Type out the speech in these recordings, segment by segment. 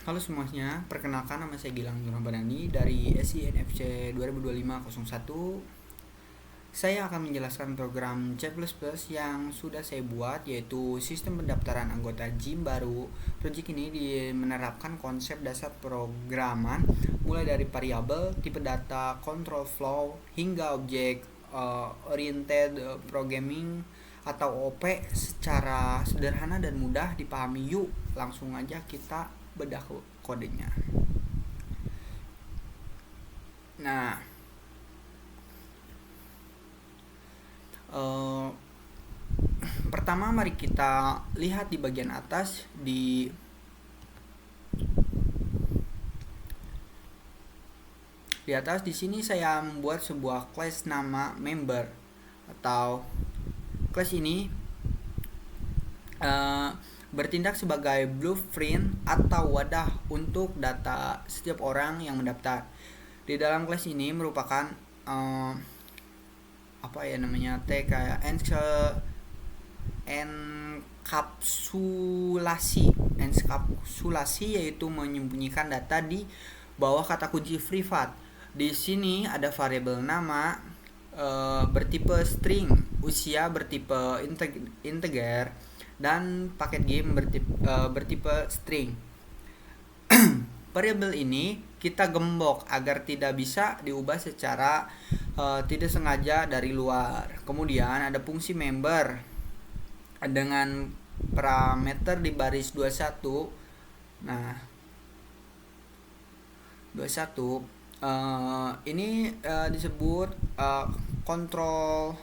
Halo semuanya, perkenalkan nama saya Gilang Ramadhani dari SINFC 2025-01. Saya akan menjelaskan program C++ yang sudah saya buat, yaitu sistem pendaftaran anggota GYM baru. Proyek ini menerapkan konsep dasar programan mulai dari variabel, tipe data, control flow, hingga objek oriented programming atau OP secara sederhana dan mudah dipahami. Yuk, langsung aja kita bedah kodenya. Nah, eh, pertama mari kita lihat di bagian atas di atas di sini saya membuat sebuah class nama member atau class ini bertindak sebagai blueprint atau wadah untuk data setiap orang yang mendaftar. Di dalam kelas ini merupakan kayak enkapsulasi, yaitu menyembunyikan data di bawah kata kunci privat. Di sini ada variabel nama bertipe string, usia bertipe integer, dan paket game bertipe string. Variabel ini kita gembok agar tidak bisa diubah secara tidak sengaja dari luar. Kemudian ada fungsi member dengan parameter di baris 21. Nah, 21 ini disebut kontrol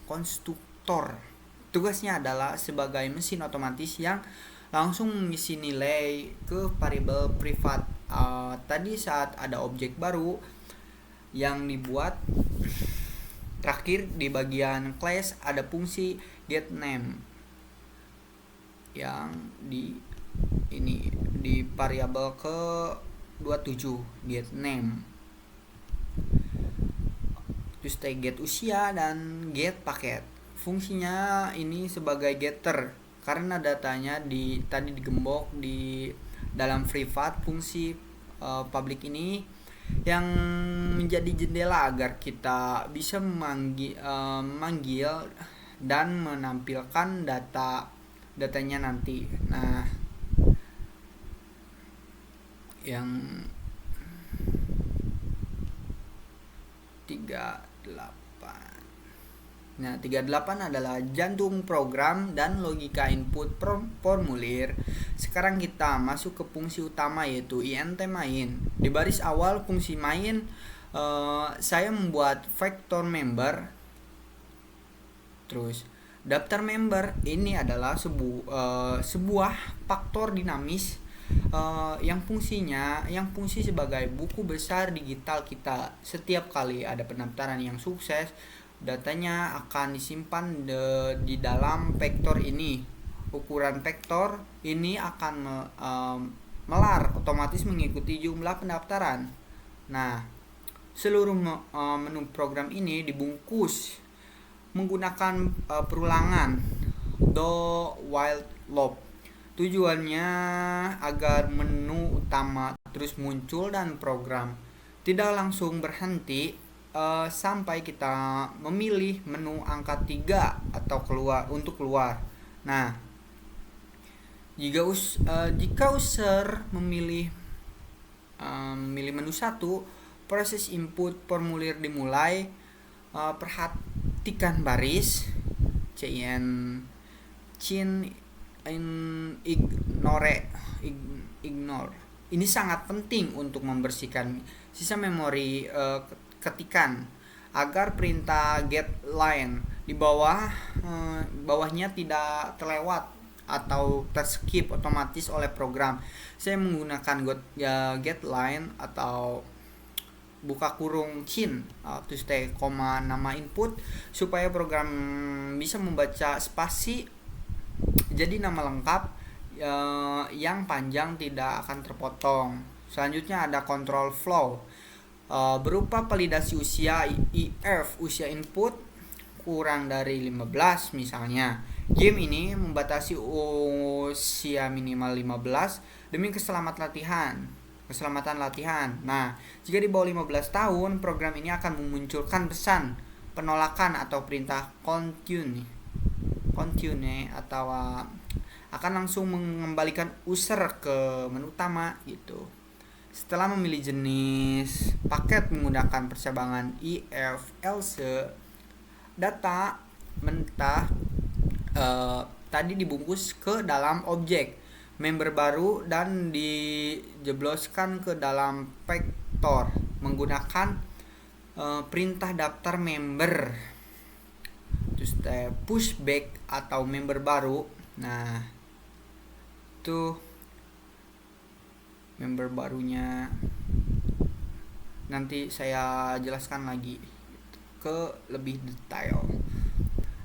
konstruktor. Tugasnya adalah sebagai mesin otomatis yang langsung mengisi nilai ke variabel privat. Tadi saat ada objek baru yang dibuat, terakhir di bagian class ada fungsi getName yang di variabel ke 27 getName. Terus get usia dan get paket. Fungsinya ini sebagai getter karena datanya tadi digembok di dalam privat. Fungsi public ini yang menjadi jendela agar kita bisa memanggil dan menampilkan datanya nanti. Nah, yang 38 adalah jantung program dan logika input formulir. Sekarang kita masuk ke fungsi utama, yaitu int main. Di baris awal fungsi main, saya membuat vektor member. Terus daftar member ini adalah sebuah faktor dinamis yang fungsi sebagai buku besar digital kita. Setiap kali ada pendaftaran yang sukses, datanya akan disimpan di dalam vektor ini. Ukuran vektor ini akan melar otomatis mengikuti jumlah pendaftaran. Nah, seluruh menu program ini dibungkus menggunakan perulangan do while loop. Tujuannya agar menu utama terus muncul dan program tidak langsung berhenti sampai kita memilih menu angka 3 atau keluar. Nah, jika user memilih menu 1, proses input formulir dimulai. Perhatikan baris cin ignore. Ini sangat penting untuk membersihkan sisa memori ketikan agar perintah getLine di bawahnya tidak terlewat atau terskip otomatis oleh program. Saya menggunakan getLine atau buka kurung cin terus koma nama input supaya program bisa membaca spasi, jadi nama lengkap yang panjang tidak akan terpotong. Selanjutnya ada control flow berupa validasi usia. If usia input kurang dari 15 misalnya, Game ini membatasi usia minimal 15 demi keselamatan latihan. Nah, jika di bawah 15 tahun, program ini akan memunculkan pesan penolakan atau perintah continue atau akan langsung mengembalikan user ke menu utama gitu. Setelah memilih jenis paket menggunakan percabangan IFLC, data mentah tadi dibungkus ke dalam objek member baru dan dijebloskan ke dalam vektor menggunakan perintah daftar member. Terus pushback atau member baru. Nah, itu member barunya nanti saya jelaskan lagi ke lebih detail.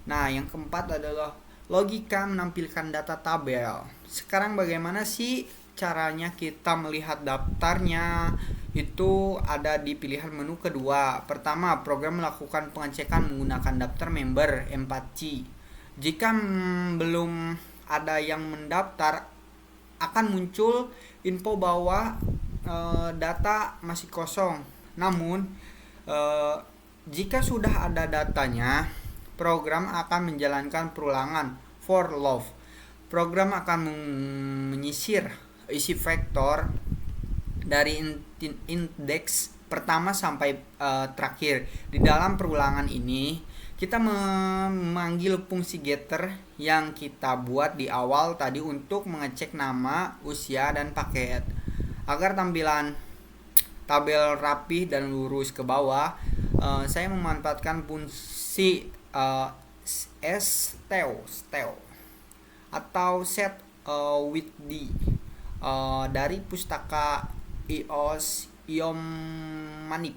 Nah, yang keempat adalah logika menampilkan data tabel. Sekarang bagaimana sih caranya kita melihat daftarnya? Itu ada di pilihan menu kedua. Pertama, program melakukan pengecekan menggunakan daftar member 4C. Jika belum ada yang mendaftar, akan muncul info bahwa data masih kosong. Namun, jika sudah ada datanya, program akan menjalankan perulangan for loop. Program akan menyisir isi vektor dari indeks pertama sampai terakhir. Di dalam perulangan ini, kita memanggil fungsi getter yang kita buat di awal tadi untuk mengecek nama, usia, dan paket. Agar tampilan tabel rapih dan lurus ke bawah, saya memanfaatkan fungsi steo atau set with d dari pustaka EOS Iomanip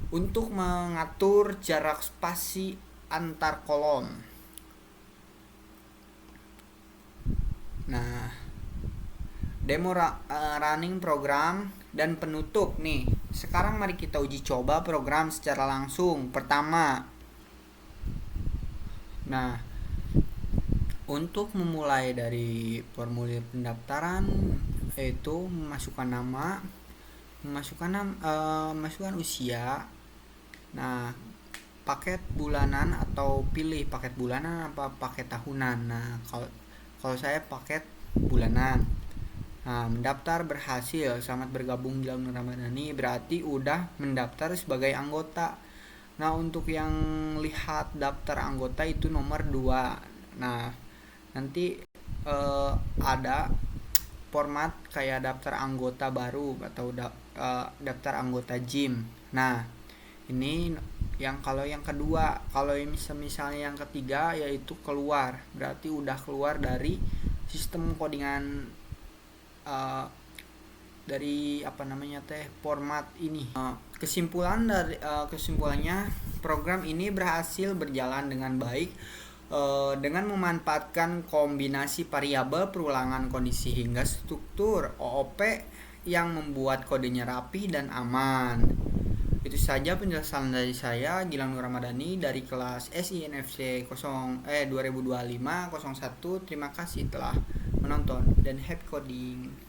untuk mengatur jarak spasi antar kolom. Nah, demo running program dan penutup nih. Sekarang mari kita uji coba program secara langsung. Pertama, nah, untuk memulai dari formulir pendaftaran, yaitu memasukkan nama, memasukkan usia. Nah, paket bulanan atau pilih paket bulanan apa paket tahunan. Nah, kalau saya paket bulanan. Nah, mendaftar berhasil. Selamat bergabung di Gilang Ramadhani, berarti udah mendaftar sebagai anggota. Nah, untuk yang lihat daftar anggota itu nomor 2. Nah, nanti ada format kayak daftar anggota baru atau daftar anggota gym. Nah, ini kalau yang kedua. Kalau misalnya yang ketiga yaitu keluar, berarti udah keluar dari sistem codingan dari format ini. Kesimpulannya, program ini berhasil berjalan dengan baik dengan memanfaatkan kombinasi variabel perulangan kondisi hingga struktur OOP yang membuat kodenya rapi dan aman. Itu saja penjelasan dari saya, Gilang Nur Ramadhani dari kelas SINFC 2025-01. Terima kasih telah menonton dan happy coding.